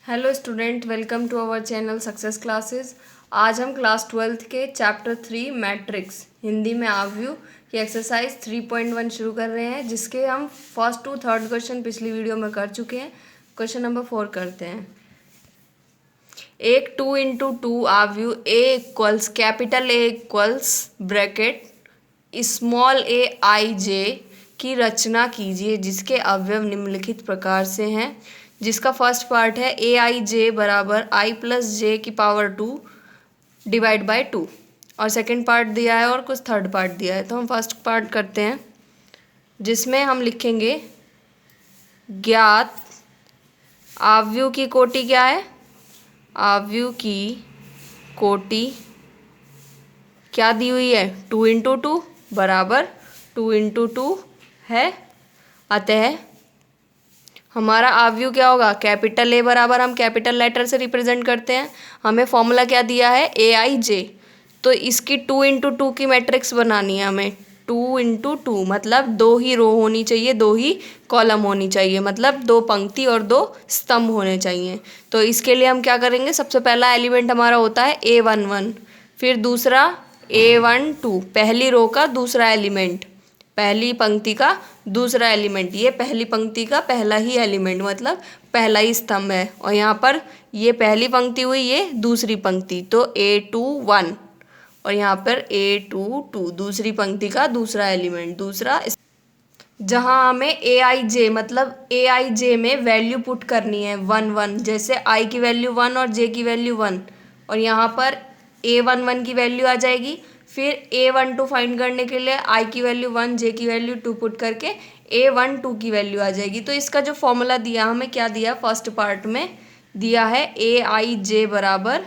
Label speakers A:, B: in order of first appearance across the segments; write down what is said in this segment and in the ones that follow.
A: Hello student, welcome to our channel success classes. आज हम class 12th के chapter 3 matrix Hindi में आव्यूह की एक्सरसाइज 3.1 शुरू कर रहे हैं, जिसके हम फर्स्ट टू थर्ड क्वेश्चन पिछली वीडियो में कर चुके हैं। क्वेश्चन नंबर 4 करते हैं। एक 2 × 2 आव्यूह A equals capital A equals bracket small A I J की रचना कीजिए, जिसके अवयव निम्नलिखित प्रकार से हैं। जिसका फर्स्ट पार्ट है ए आई जे बराबर आई प्लस जे की पावर 2 डिवाइड बाय 2, और सेकंड पार्ट दिया है और कुछ थर्ड पार्ट दिया है। तो हम फर्स्ट पार्ट करते हैं, जिसमें हम लिखेंगे ज्ञात आव्यूह की कोटि क्या है। आव्यूह की कोटि क्या दी हुई है, 2 × 2 बराबर 2 × 2 है। अतः हमारा आव्यूह क्या होगा, कैपिटल ए बराबर हम कैपिटल लेटर से रिप्रेजेंट करते हैं। हमें फॉर्मूला क्या दिया है, ए आई जे। तो इसकी 2 × 2 की मैट्रिक्स बनानी है हमें। 2 × 2 मतलब 2 ही रो होनी चाहिए, 2 ही कॉलम होनी चाहिए, मतलब 2 पंक्ति और 2 स्तंभ होने चाहिए। तो इसके लिए हम क्या करेंगे, सबसे पहला एलिमेंट हमारा होता है A11, फिर दूसरा A12, पहली रो का दूसरा एलिमेंट, पहली पंक्ति का दूसरा एलिमेंट, ये पहली पंक्ति का पहला ही एलिमेंट मतलब पहला ही स्तंभ है। और यहाँ पर ये पहली पंक्ति हुई, ये दूसरी पंक्ति, तो A21, और यहाँ पर A22 दूसरी पंक्ति का दूसरा एलिमेंट, दूसरा। जहाँ हमें ए आई जे मतलब ए आई जे में वैल्यू पुट करनी है 1 1, जैसे आई की वैल्यू 1 और जे की वैल्यू 1, और यहाँ पर A11 की वैल्यू आ जाएगी। फिर A12 फाइंड करने के लिए आई की वैल्यू 1, जे की वैल्यू 2 पुट करके A12 की वैल्यू आ जाएगी। तो इसका जो फॉर्मूला दिया, हमें क्या दिया, फर्स्ट पार्ट में दिया है ए आई जे बराबर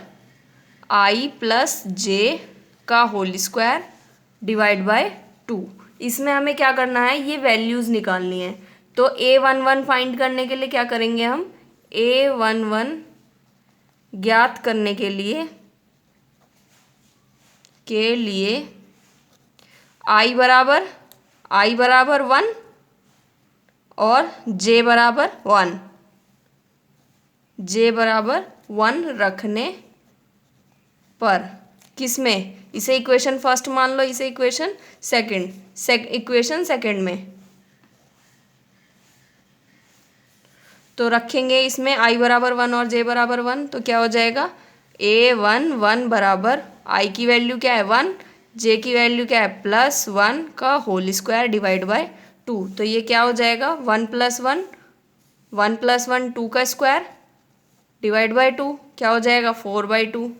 A: आई प्लस जे का होल स्क्वायर डिवाइड बाय 2। इसमें हमें क्या करना है, ये वैल्यूज़ निकालनी है। तो A11 फाइंड करने के लिए क्या करेंगे हम, A11 ज्ञात करने के लिए आई बराबर 1 और जे बराबर 1 रखने पर, किसमें, इसे इक्वेशन फर्स्ट मान लो, इसे इक्वेशन सेकंड में तो रखेंगे। इसमें आई बराबर 1 और जे बराबर 1, तो क्या हो जाएगा, A11 बराबर आई की वैल्यू क्या है 1, जे की वैल्यू क्या है +1 का होल स्क्वायर डिवाइड बाय 2। तो ये क्या हो जाएगा, 1 + 1 2 का स्क्वायर डिवाइड बाय 2 क्या हो जाएगा 4/2।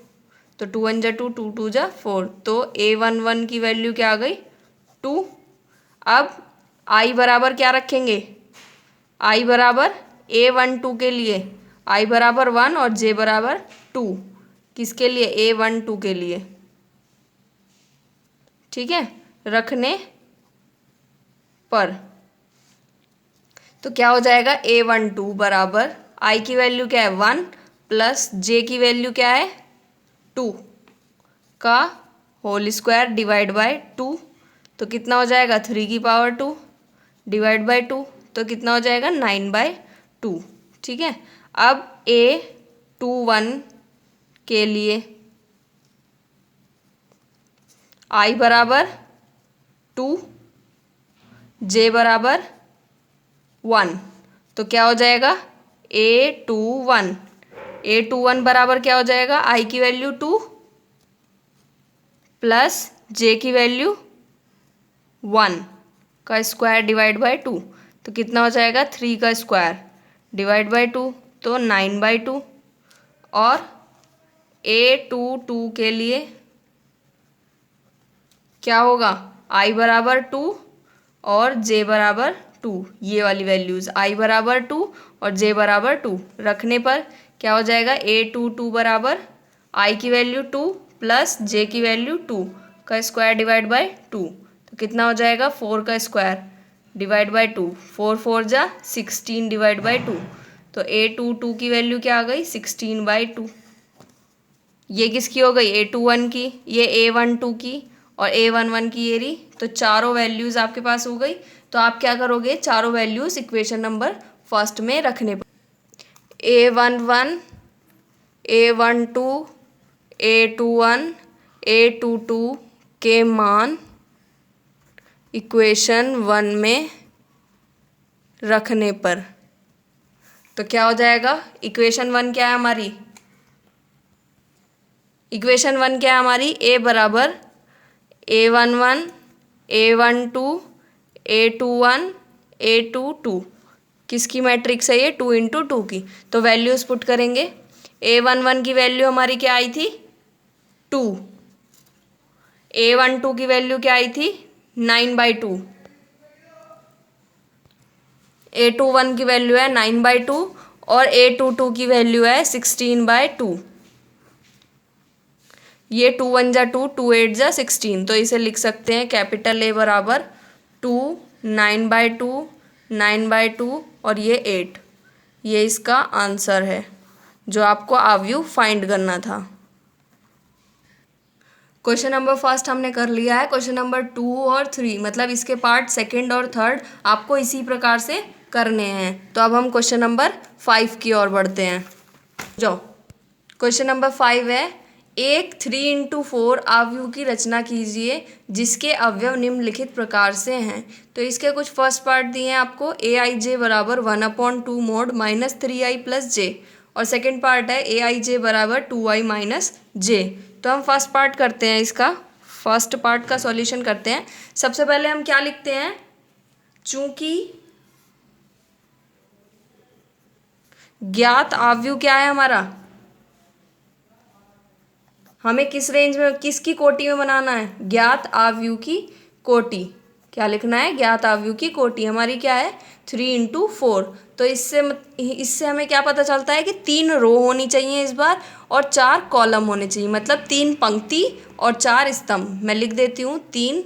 A: तो 2 1 × 2 2 2 × 4, तो A11 की वैल्यू क्या आ गई 2। अब आई बराबर क्या रखेंगे, आई बराबर A12 के लिए आई बराबर 1 और जे बराबर 2, किसके लिए, A12 के लिए, ठीक है, रखने पर। तो क्या हो जाएगा, A12 बराबर आई की वैल्यू क्या है 1 प्लस जे की वैल्यू क्या है 2 का होल स्क्वायर डिवाइड बाय 2। तो कितना हो जाएगा 3 की पावर 2 डिवाइड बाय 2, तो कितना हो जाएगा 9/2, ठीक है। अब A21 के लिए आई बराबर 2, जे बराबर 1, तो क्या हो जाएगा A21 बराबर क्या हो जाएगा, आई की वैल्यू 2 प्लस जे की वैल्यू 1 का स्क्वायर डिवाइड बाय 2, तो कितना हो जाएगा 3 का स्क्वायर डिवाइड बाय 2, तो 9/2। और A22 के लिए क्या होगा, आई बराबर 2 और जे बराबर 2, ये वाली वैल्यूज़ आई बराबर 2 और जे बराबर 2 रखने पर क्या हो जाएगा, A22 बराबर आई की वैल्यू 2 प्लस जे की वैल्यू 2 का स्क्वायर डिवाइड बाय 2, तो कितना हो जाएगा 4 का square divide by 2, 4 4 × 16 divide by 2, तो A22 की वैल्यू क्या आ गई 16/2। ये किसकी हो गई, A21 की, ये A12 की और A11 की ये रही। तो चारों वैल्यूज़ आपके पास हो गई। तो आप क्या करोगे, चारों वैल्यूज़ इक्वेशन नंबर फर्स्ट में रखने पर A11, A12, A21, A22 के मान इक्वेशन 1 में रखने पर। तो क्या हो जाएगा? इक्वेशन 1 क्या है हमारी? इक्वेशन 1 क्या है हमारी? A बराबर A11, A12, A21, A22 किसकी मैट्रिक्स है ये? 2 × 2 की। तो वैल्यूज पुट करेंगे। A11 की वैल्यू हमारी क्या आई थी? 2। A12 की वैल्यू क्या आई थी? 9/2। A21 की वैल्यू है 9/2 और A22 की वैल्यू है 16/2। ये 2 1 जा 2, 2 8 जा 16। तो इसे लिख सकते हैं कैपिटल A बराबर 2, 9/2, 9/2 और ये 8। ये इसका आंसर है जो आपको आव्यूह फाइंड करना था। क्वेश्चन नंबर फर्स्ट हमने कर लिया है। क्वेश्चन नंबर 2 और 3 मतलब इसके पार्ट सेकंड और थर्ड आपको इसी प्रकार से करने हैं। तो अब हम क्वेश्चन नंबर 5 की ओर बढ़ते हैं। जाओ। क्वेश्चन नंबर 5 है, एक 3 × 4 आव्यूह की रचना कीजिए जिसके अवयव निम्नलिखित प्रकार से हैं। तो इसके कुछ फर्स्ट पार्ट दिए हैं आपको। Aij बराबर 1/2 mod -3i + j और सेकेंड पार्ट है Aij बराबर 2i - j। तो हम फर्स्ट पार्ट करते हैं, इसका फर्स्ट पार्ट का सॉल्यूशन करते हैं। सबसे पहले हम क्या लिखते हैं? चूंकि ज्ञात आव्यूह क्या है हमारा, हमें किस रेंज में, किसकी कोटि में बनाना है? ज्ञात आव्यूह की कोटि। क्या लिखना है? ज्ञात आव्यूह की कोटि हमारी क्या है? 3 × 4। तो इससे हमें क्या पता चलता है कि 3 रो होनी चाहिए इस बार और 4 कॉलम होने चाहिए। मतलब 3 पंक्ति और 4 स्तंभ। मैं लिख देती हूँ, 3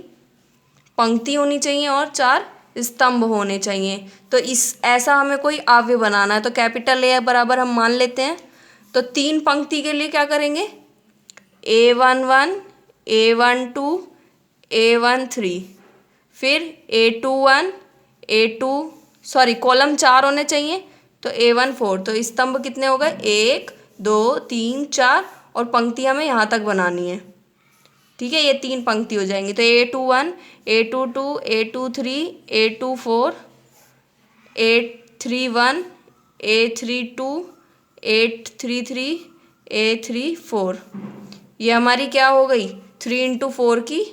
A: पंक्ति होनी चाहिए और 4 स्तंभ होने चाहिए। तो ऐसा हमें कोई आव्यूह बनाना है। तो कैपिटल A बराबर हम मान लेते हैं। तो 3 पंक्ति के लिए क्या करेंगे? A11, A12, A13, फिर A21, कॉलम 4 होने चाहिए। तो A14। तो स्तंभ कितने हो गए? 1 2 3 4 और पंक्ति हमें यहाँ तक बनानी है। ठीक है, ये 3 पंक्ति हो जाएंगी। तो A21, A22, A23, A24, A31, A32, A33, A34। ये हमारी क्या हो गई? 3 × 4 की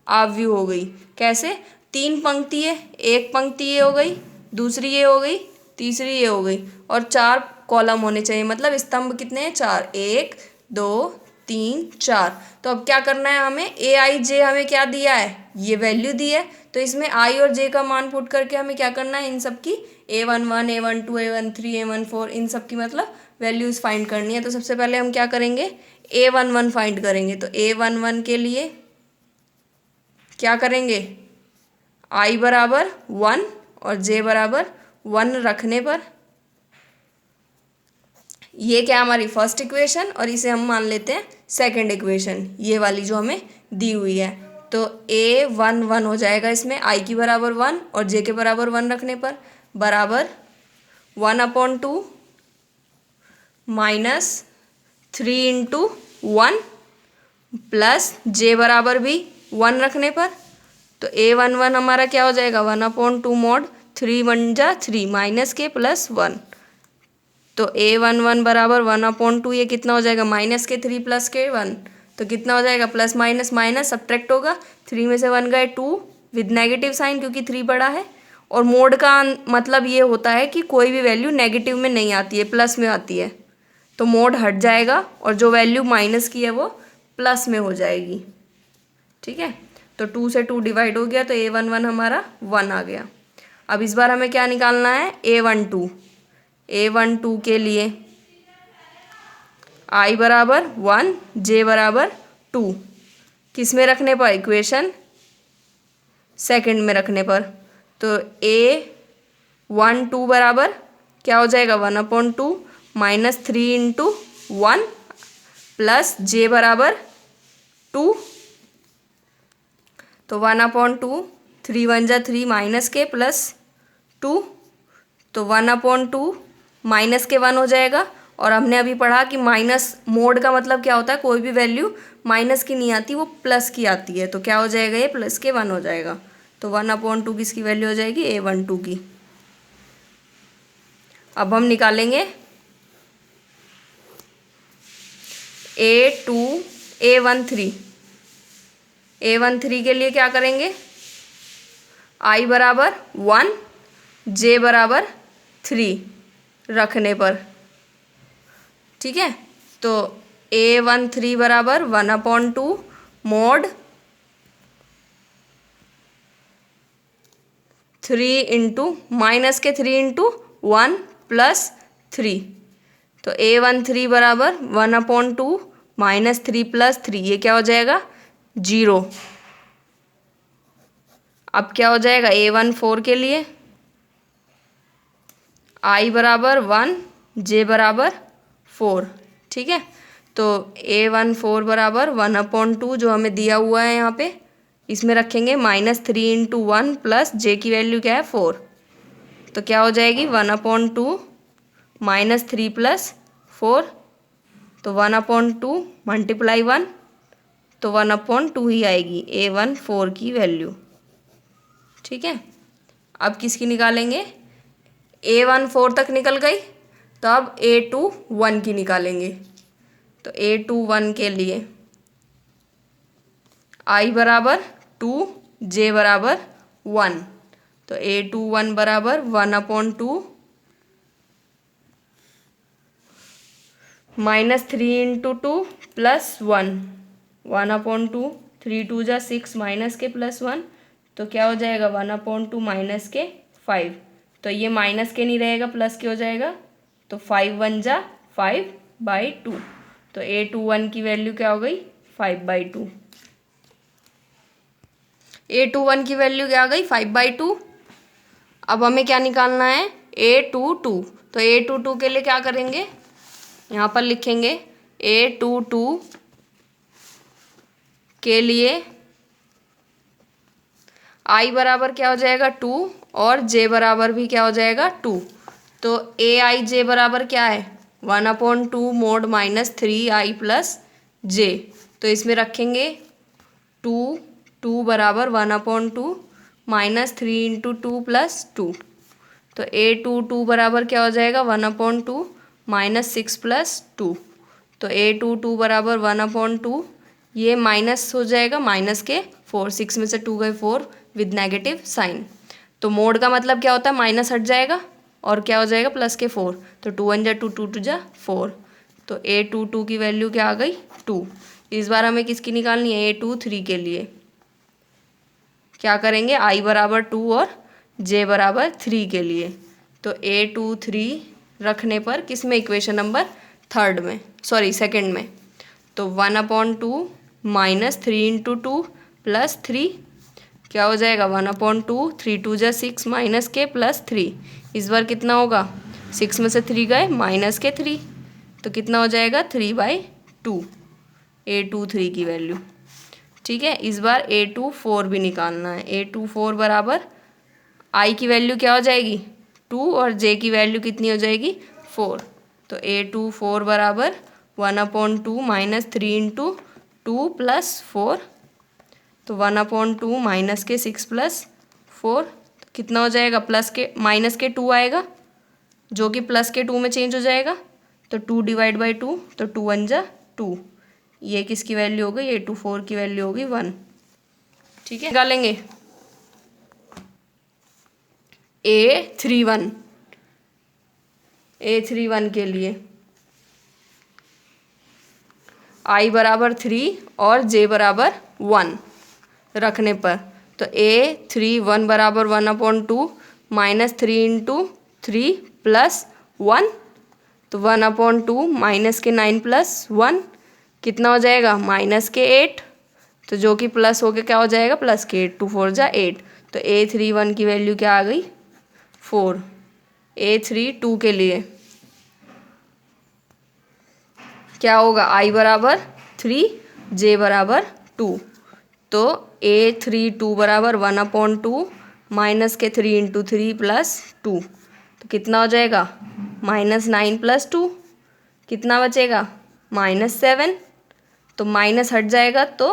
A: आव्यूह हो गई। कैसे? 3 पंक्ति है, एक पंक्ति ये हो गई, दूसरी ये हो गई, तीसरी ये हो गई और 4 कॉलम होने चाहिए। मतलब स्तंभ कितने हैं? 4। 1 2 3 4। तो अब क्या करना है हमें? Aij हमें क्या दिया है? ये वैल्यू दी है। तो इसमें i और j का मान पुट करके हमें क्या करना है? इन सब की A11, A12, A13, A14 इन सब की मतलब वैल्यूज़ फाइंड करनी है। तो सबसे पहले हम क्या करेंगे? A11 फाइंड करेंगे। तो A11 के लिए क्या करेंगे? i बराबर 1 और j बराबर 1 रखने पर ये क्या हमारी फर्स्ट इक्वेशन और इसे हम मान लेते हैं सेकंड इक्वेशन, ये वाली जो हमें दी हुई है। तो A11 हो जाएगा इसमें i की बराबर 1 और j के बराबर 1 रखने पर बराबर 1/2 -3 × 1 प्लस j बराबर भी 1 रखने पर। तो A11 हमारा क्या हो जाएगा? 1/2 mod 3 1 जा 3 माइनस के प्लस 1। तो A11 बराबर 1/2 ये कितना हो जाएगा? -3 प्लस 1। तो कितना हो जाएगा? प्लस माइनस माइनस सब्ट्रैक्ट होगा। 3 में से 1 गए 2 विद नेगेटिव साइन क्योंकि 3 बड़ा है। और मोड का मतलब ये होता है कि कोई भी वैल्यू नेगेटिव में नहीं आती है, प्लस में आती है। तो मोड हट जाएगा और जो वैल्यू माइनस की है वो प्लस में हो जाएगी। ठीक है, तो 2 से 2 डिवाइड हो गया तो A11 हमारा 1 आ गया। अब इस बार हमें क्या निकालना है? A12 के लिए i बराबर 1 j बराबर 2 किस में रखने पर? इक्वेशन सेकंड में रखने पर। तो A12 बराबर क्या हो जाएगा? 1/2 -3 × 1 प्लस j बराबर 2। तो 1/2 3 1 जा 3 माइनस के प्लस 2। तो 1/2 माइनस के 1 हो जाएगा। और हमने अभी पढ़ा कि माइनस मोड का मतलब क्या होता है, कोई भी वैल्यू माइनस की नहीं आती, वो प्लस की आती है। तो क्या हो जाएगा, ये प्लस के 1 हो जाएगा। तो 1/2 किसकी वैल्यू हो जाएगी, A12 की। अब हम निकालेंगे A13 के लिए क्या करेंगे, I बराबर 1 J बराबर 3 रखने पर, ठीक है। तो A13 बराबर 1/2 मोड 3 इंटू माइनस के 3 इंटू 1 प्लस 3। तो A13 बराबर 1/2 माइनस 3 प्लस 3, ये क्या हो जाएगा, 0। अब क्या हो जाएगा A14 के लिए, I बराबर 1 J बराबर 4, ठीक है। तो A14 बराबर 1/2 जो हमें दिया हुआ है यहाँ पे, इसमें रखेंगे -3 इंटू 1 प्लस J की वैल्यू क्या है 4। तो क्या हो जाएगी 1/2 माइनस 3 प्लस 4। तो 1/2 मल्टीप्लाई 1, तो 1/2 ही आएगी A14 की वैल्यू, ठीक है। अब किसकी निकालेंगे, A14 तक निकल गई, तो अब A21 की निकालेंगे। तो A21 के लिए I बराबर 2 J बराबर 1। तो A21 बराबर 1/2 -3 इंटू 2 प्लस 1, 1/2, 3 2 जा 6 माइनस के प्लस 1, तो क्या हो जाएगा 1/2 माइनस के 5। तो ये माइनस के नहीं रहेगा, प्लस के हो जाएगा। तो 5 1 जा 5/2। तो A21 की वैल्यू क्या हो गई, 5/2। A21 की वैल्यू क्या आ गई, 5/2। अब हमें क्या निकालना है, A22। तो A22 के लिए क्या करेंगे, यहाँ पर लिखेंगे A22 के लिए I बराबर क्या हो जाएगा 2 और J बराबर भी क्या हो जाएगा 2। तो AIJ बराबर क्या है 1/2 मोड -3I प्लस J। तो इसमें रखेंगे 2 बराबर 1/2 -3 इंटू 2 प्लस 2। तो A22 बराबर क्या हो जाएगा 1/2 -6 प्लस 2। तो A22 बराबर 1/2, ये माइनस हो जाएगा माइनस के 4, 6 में से 2 गए 4 विद नेगेटिव साइन। तो मोड का मतलब क्या होता है, माइनस हट जाएगा और क्या हो जाएगा प्लस के 4। तो 2 1 जा 2, 2 2 जा 4। तो A22 की वैल्यू क्या आ गई 2। इस बार हमें किसकी निकालनी है, A23 के लिए क्या करेंगे, I बराबर 2 और J बराबर 3 के लिए। तो A23 रखने पर किस में, इक्वेशन नंबर सेकंड में। तो 1/2 -3 इंटू 2 प्लस 3 क्या हो जाएगा 1/2, 3 2 जा 6 माइनस के प्लस 3। इस बार कितना होगा, 6 में से 3 गए माइनस के 3, तो कितना हो जाएगा 3/2 A23 की वैल्यू, ठीक है। इस बार A24 भी निकालना है। A24 बराबर I की वैल्यू क्या हो जाएगी 2 और J की वैल्यू कितनी हो जाएगी 4। तो A24 बराबर 1/2 -3 इंटू 2 प्लस 4। तो 1/2 माइनस के 6 प्लस 4, तो कितना हो जाएगा, प्लस के माइनस के 2 आएगा जो कि प्लस के 2 में चेंज हो जाएगा। तो 2 डिवाइड बाई 2, तो 2 1 जा 2। ये किसकी वैल्यू हो गई, A24 की वैल्यू होगी 1, ठीक है। निकालेंगे A31 के लिए I बराबर 3 और J बराबर 1 रखने पर। तो A31 बराबर 1/2 -3 इंटू 3 प्लस 1। तो 1/2 माइनस के 9 प्लस 1 कितना हो जाएगा माइनस के 8। तो जो कि प्लस हो के क्या हो जाएगा प्लस के 8, 2 4 जा 8। तो A31 की वैल्यू क्या आ गई 4। A32 के लिए क्या होगा, I बराबर 3 J बराबर 2। तो A32 बराबर 1/2 माइनस के 3 इंटू 3 प्लस 2। तो कितना हो जाएगा -9 + 2 कितना बचेगा -7, तो माइनस हट जाएगा तो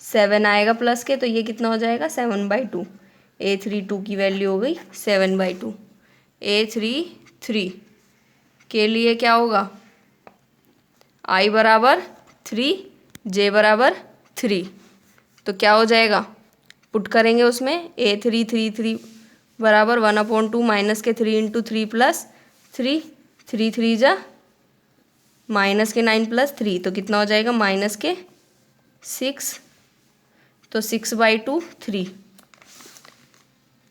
A: 7 आएगा प्लस के, तो ये कितना हो जाएगा 7/2। A32 की वैल्यू हो गई 7/2। A33 के लिए क्या होगा I बराबर 3, J बराबर 3, तो क्या हो जाएगा पुट करेंगे उसमें A333 बराबर 1/2 माइनस के 3 × 3 + 3, 3 3 जा माइनस के 9 + 3, तो कितना हो जाएगा माइनस के 6, तो 6/2 3।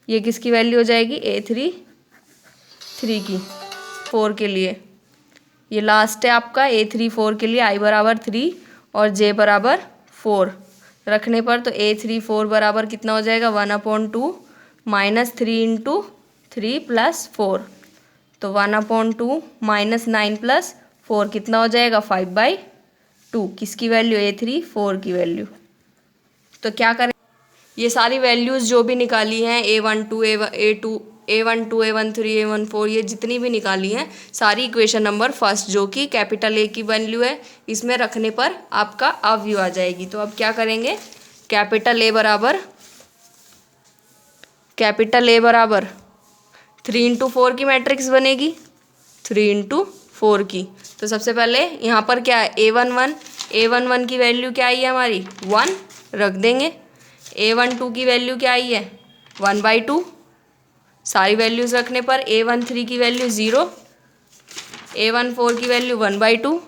A: ये किसकी वैल्यू हो जाएगी A33 की 4 के लिए। ये लास्ट है आपका A34 के लिए I बराबर 3 और J बराबर 4 रखने पर, तो A34 बराबर कितना हो जाएगा 1/2 माइनस 3 × 3 + 4, तो 1/2 माइनस 9 + 4 कितना हो जाएगा 5/2। किसकी वैल्यू A34 की वैल्यू। तो क्या करें, ये सारी वैल्यूज़ जो भी निकाली हैं A12 A13 A14 ये जितनी भी निकाली हैं सारी इक्वेशन नंबर फर्स्ट जो कि कैपिटल A की वैल्यू है इसमें रखने पर आपका अवयव आ जाएगी। तो अब क्या करेंगे कैपिटल A बराबर 3 × 4 की मैट्रिक्स बनेगी 3 × 4 की। तो सबसे पहले यहाँ पर क्या है A11 की वैल्यू क्या आई है हमारी 1 रख देंगे। A12 की वैल्यू क्या आई है 1/2 सारी वैल्यूज़ रखने पर। A13 की वैल्यू 0, A14 की वैल्यू 1/2,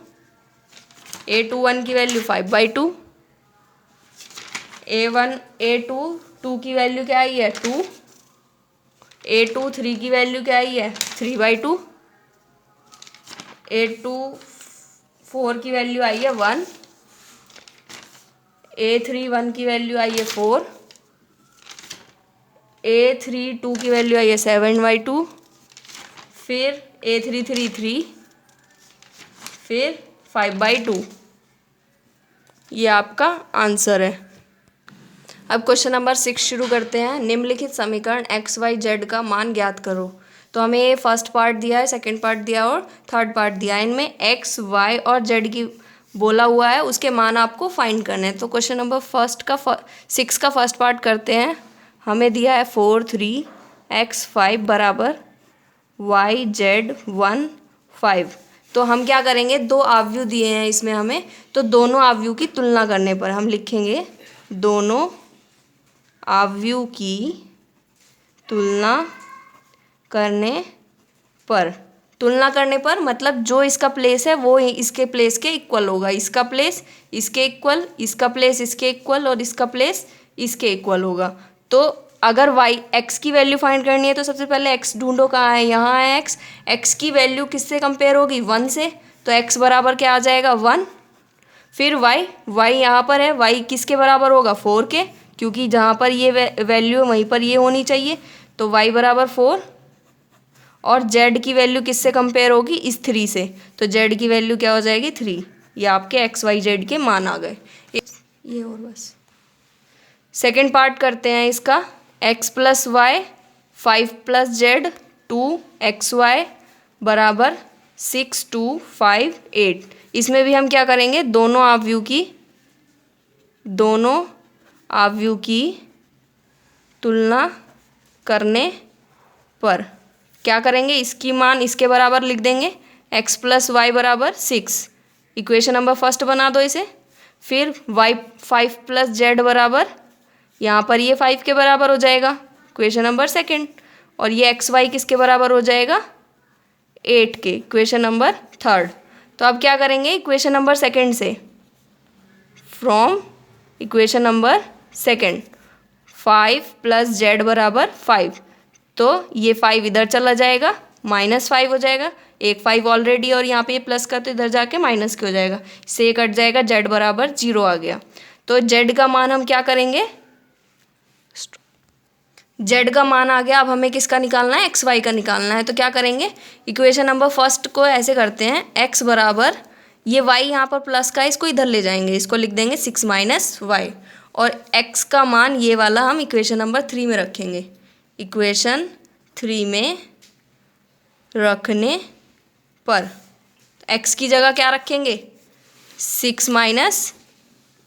A: A21 की वैल्यू 5/2, A22 की वैल्यू क्या आई है 2, A23 की वैल्यू क्या आई है 3/2, A24 की वैल्यू आई है 1, A31 की वैल्यू आई है 4, A32 की वैल्यू आई है 7/2, फिर A33 3, फिर 5/2। ये आपका आंसर है। अब क्वेश्चन नंबर 6 शुरू करते हैं। निम्नलिखित समीकरण x, y, z का मान ज्ञात करो। तो हमें ये फर्स्ट पार्ट दिया है, सेकंड पार्ट दिया और थर्ड पार्ट दिया है। इनमें x, y और z की बोला हुआ है, उसके मान आपको फाइंड करने हैं। तो क्वेश्चन नंबर 6 का फर्स्ट पार्ट करते हैं। हमें दिया है 4 3 x 5 बराबर y z 1 5। तो हम क्या करेंगे, दो अवयव दिए हैं इसमें हमें, तो दोनों अवयव की तुलना करने पर हम लिखेंगे दोनों अवयव की तुलना करने पर मतलब जो इसका प्लेस है वो इसके प्लेस के इक्वल होगा। इसका प्लेस इसके इक्वल, इसका प्लेस इसके इक्वल और इसका प्लेस इसके इक्वल होगा। तो अगर y x की वैल्यू फाइंड करनी है तो सबसे पहले x ढूंढो, कहाँ है, यहाँ है x की वैल्यू किससे कंपेयर होगी 1 से, तो x बराबर क्या आ जाएगा 1। फिर y यहाँ पर है, y किसके बराबर होगा 4 के, क्योंकि जहाँ पर ये वैल्यू है वहीं पर ये होनी चाहिए, तो y बराबर 4। और z की वैल्यू किससे कंपेयर होगी इस 3 से, तो z की वैल्यू क्या हो जाएगी 3। ये आपके x y z के मान आ गए। ये और बस सेकेंड पार्ट करते हैं इसका। x + y 5 + z 2xy बराबर 6 2 5 8। इसमें भी हम क्या करेंगे, दोनों अवयव की तुलना करने पर क्या करेंगे, इसकी मान इसके बराबर लिख देंगे x + y बराबर 6। इक्वेशन नंबर फर्स्ट बना दो इसे। फिर y 5 + z बराबर, यहाँ पर ये 5 के बराबर हो जाएगा, इक्वेशन नंबर सेकंड। और ये x y किसके बराबर हो जाएगा 8 के, इक्वेशन नंबर थर्ड। तो अब क्या करेंगे इक्वेशन नंबर सेकंड से, from equation number second 5 + z बराबर 5, तो ये 5 इधर चला जाएगा -5 हो जाएगा, एक 5 ऑलरेडी और यहाँ पे ये प्लस का तो इधर जाके माइनस के हो जाएगा, इससे ये कट जाएगा, z बराबर 0 आ गया। तो z का मान हम क्या करेंगे, z का मान आ गया। अब हमें किसका निकालना है, x y का निकालना है। तो क्या करेंगे, इक्वेशन नंबर फर्स्ट को ऐसे करते हैं, x बराबर ये y यहाँ पर प्लस का है, इसको इधर ले जाएंगे, इसको लिख देंगे 6 - y, और x का मान ये वाला हम इक्वेशन नंबर 3 में रखेंगे। इक्वेशन 3 में रखने पर x की जगह क्या रखेंगे 6 माइनस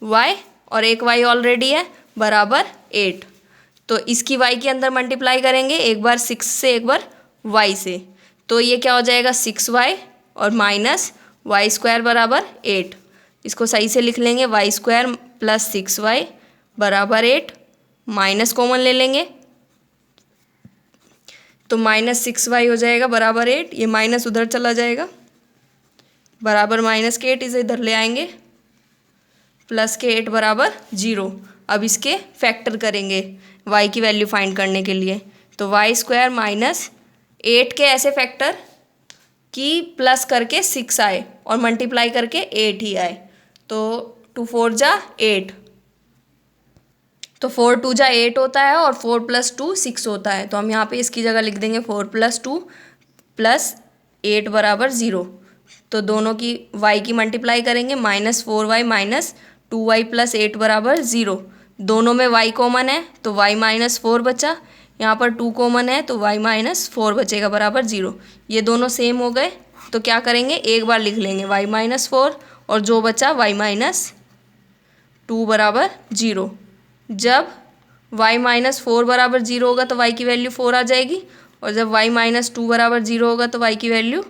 A: वाई, और एक y ऑलरेडी है बराबर 8। तो इसकी y के अंदर मल्टीप्लाई करेंगे, एक बार 6 से एक बार y से, तो ये क्या हो जाएगा 6y और माइनस वाई स्क्वायर बराबर 8। इसको सही से लिख लेंगे, वाई स्क्वायर प्लस 6y बराबर 8, माइनस कॉमन ले लेंगे तो माइनस 6y हो जाएगा बराबर 8, ये माइनस उधर चला जाएगा बराबर माइनस के 8, इसे इधर ले आएंगे प्लस के 8 बराबर 0। अब इसके फैक्टर करेंगे y की वैल्यू फाइंड करने के लिए, तो वाई स्क्वायर माइनस 8 के ऐसे फैक्टर कि प्लस करके 6 आए और मल्टीप्लाई करके 8 ही आए, तो 2 4 जा 8, तो 4 2 जा 8 होता है और 4 + 2 6 होता है। तो हम यहाँ पे इसकी जगह लिख देंगे 4 + 2 + 8 बराबर 0। तो दोनों की y की मल्टीप्लाई करेंगे, -4y - 2y + 8 बराबर 0। दोनों में y कॉमन है तो y - 4 बचा, यहाँ पर 2 कॉमन है तो y - 4 बचेगा बराबर 0। ये दोनों सेम हो गए तो क्या करेंगे, एक बार लिख लेंगे y - 4 और जो बचा y - 2 बराबर 0। जब y - 4 बराबर 0 होगा तो y की वैल्यू 4 आ जाएगी, और जब y - 2 बराबर 0 होगा तो y की वैल्यू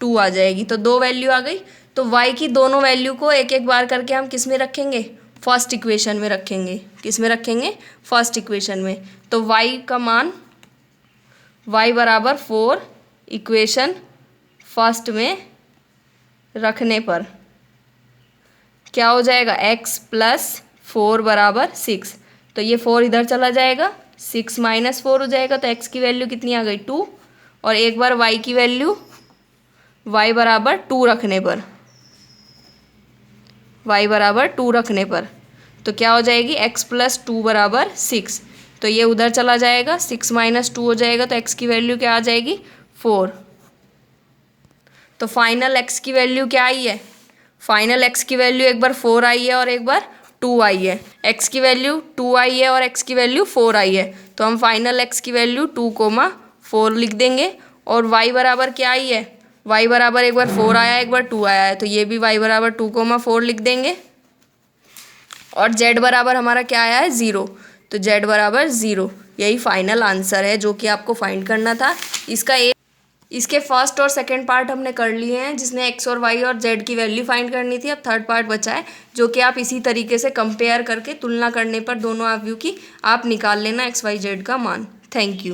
A: 2 आ जाएगी। तो दो वैल्यू आ गई। तो y की दोनों वैल्यू को एक एक बार करके हम किस में रखेंगे, फर्स्ट इक्वेशन में रखेंगे। किस में रखेंगे, फर्स्ट इक्वेशन में। तो y का मान y बराबर 4 इक्वेशन फर्स्ट में रखने पर क्या हो जाएगा, x + 4 बराबर 6। तो ये 4 इधर चला जाएगा, 6 - 4 हो जाएगा, तो x की वैल्यू कितनी आ गई 2, और एक बार y की वैल्यू y बराबर 2 रखने पर, y बराबर 2 रखने पर तो क्या हो जाएगी, x + 2 बराबर 6। तो ये उधर चला जाएगा, 6 - 2 हो जाएगा, तो x की वैल्यू क्या आ जाएगी 4। तो फाइनल x की वैल्यू क्या आई है, फाइनल x की वैल्यू एक बार 4 आई है और एक बार 2 आई है। x की वैल्यू 2 आई है और x की वैल्यू 4 आई है, तो हम फाइनल x की वैल्यू 2, 4 लिख देंगे। और y बराबर क्या आई है, y बराबर एक बार 4 आया एक बार 2 आया है, तो ये भी y बराबर 2, 4 लिख देंगे। और z बराबर हमारा क्या आया है 0, तो z बराबर 0। यही फाइनल आंसर है जो कि आपको फाइंड करना था। इसके फर्स्ट और सेकंड पार्ट हमने कर लिए हैं, जिसने x और y और z की वैल्यू फाइंड करनी थी। अब थर्ड पार्ट बचा है, जो कि आप इसी तरीके से कंपेयर करके तुलना करने पर दोनों वैल्यू की आप निकाल लेना x y z का मान। Thank you.